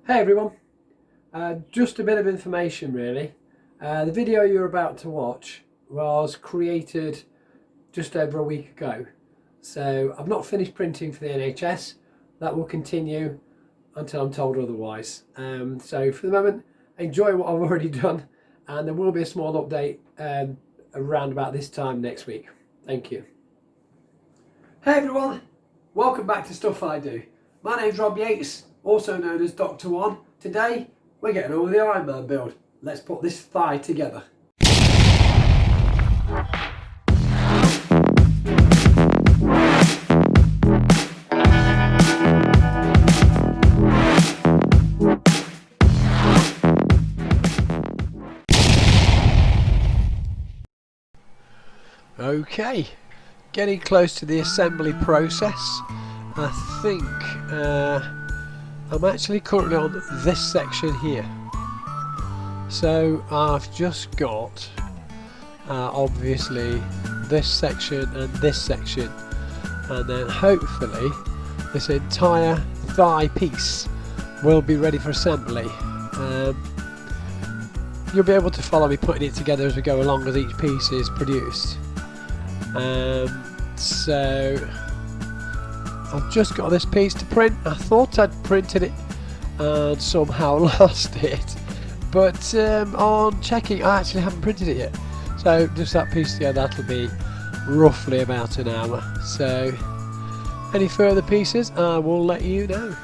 Hey everyone, just a bit of information really. The video you're about to watch was created just over a week ago. So I've not finished printing for the NHS. That will continue until I'm told otherwise. So for the moment, enjoy what I've already done, and there will be a small update around about this time next week. Thank you. Hey everyone, welcome back to Stuff I Do. My name's Rob Yates, also known as Dr. One. Today, we're getting on with the Iron Man build. Let's put this thigh together. Okay, getting close to the assembly process. I think I'm actually currently on this section here. So I've just got obviously this section and this section, and then hopefully this entire thigh piece will be ready for assembly. You'll be able to follow me putting it together as we go along as each piece is produced. So I've just got this piece to print. I thought I'd printed it and somehow lost it, but on checking I actually haven't printed it yet. So just that piece together, that'll be roughly about an hour. So any further pieces I will let you know.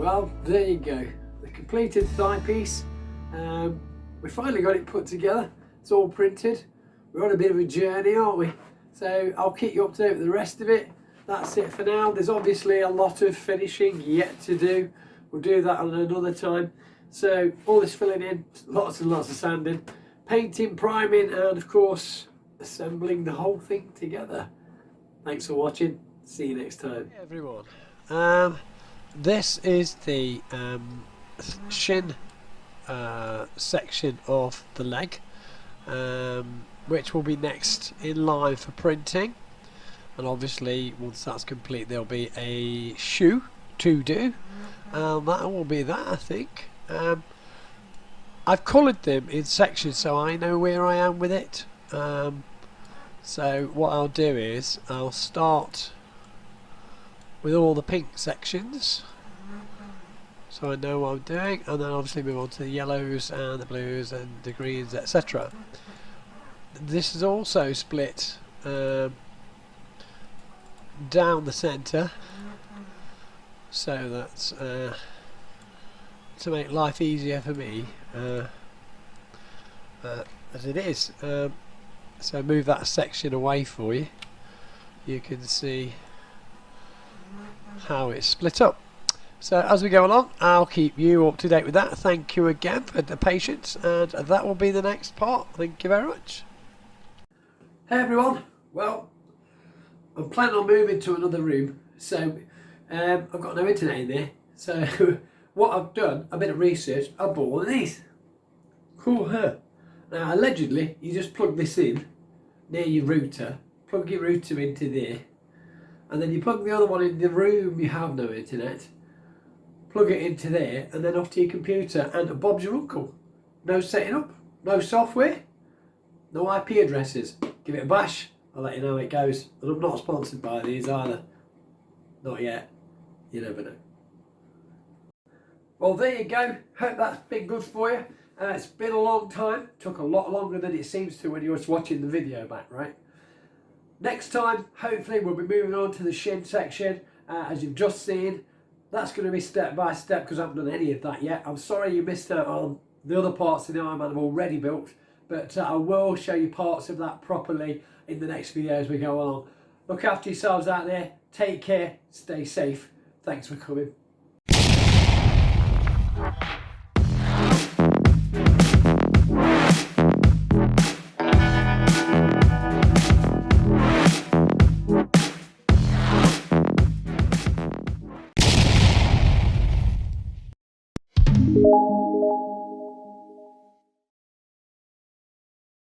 Well, there you go, the completed thigh piece. We finally got it put together. It's all printed. We're on a bit of a journey, aren't we? So I'll keep you up to date with the rest of it. That's it for now. There's obviously a lot of finishing yet to do. We'll do that on another time. So all this filling in, lots and lots of sanding, painting, priming, and of course assembling the whole thing together. Thanks for watching. See you next time. Hey everyone. This is the shin section of the leg, which will be next in line for printing, and obviously once that's complete there'll be a shoe to do, and that will be that, I think. I've coloured them in sections so I know where I am with it. So what I'll do is I'll start with all the pink sections so I know what I'm doing, and then obviously move on to the yellows and the blues and the greens, etc. This is also split down the centre, so that's to make life easier for me as it is. So move that section away for you. You can see how it's split up. So as we go along, I'll keep you up to date with that. Thank you again for the patience, and that will be the next part. Thank you very much. Hey everyone. Well, I'm planning on moving to another room, so I've got no internet in there. So what I've done, a bit of research, I bought one of these. Cool, huh? Now allegedly, you just plug this in near your router, plug your router into there, and then you plug the other one in the room you have no internet, plug it into there, and then off to your computer, and Bob's your uncle. No setting up, no software, no IP addresses. Give it a bash, I'll let you know how it goes. And I'm not sponsored by these either. Not yet. You never know. Well, there you go. Hope that's been good for you. It's been a long time. Took a lot longer than it seems to when you're watching the video back, right? Next time, hopefully, we'll be moving on to the shin section, as you've just seen. That's going to be step by step because I haven't done any of that yet. I'm sorry you missed out on the other parts of the Iron Man I've already built, but I will show you parts of that properly in the next video as we go along. Look after yourselves out there. Take care. Stay safe. Thanks for coming.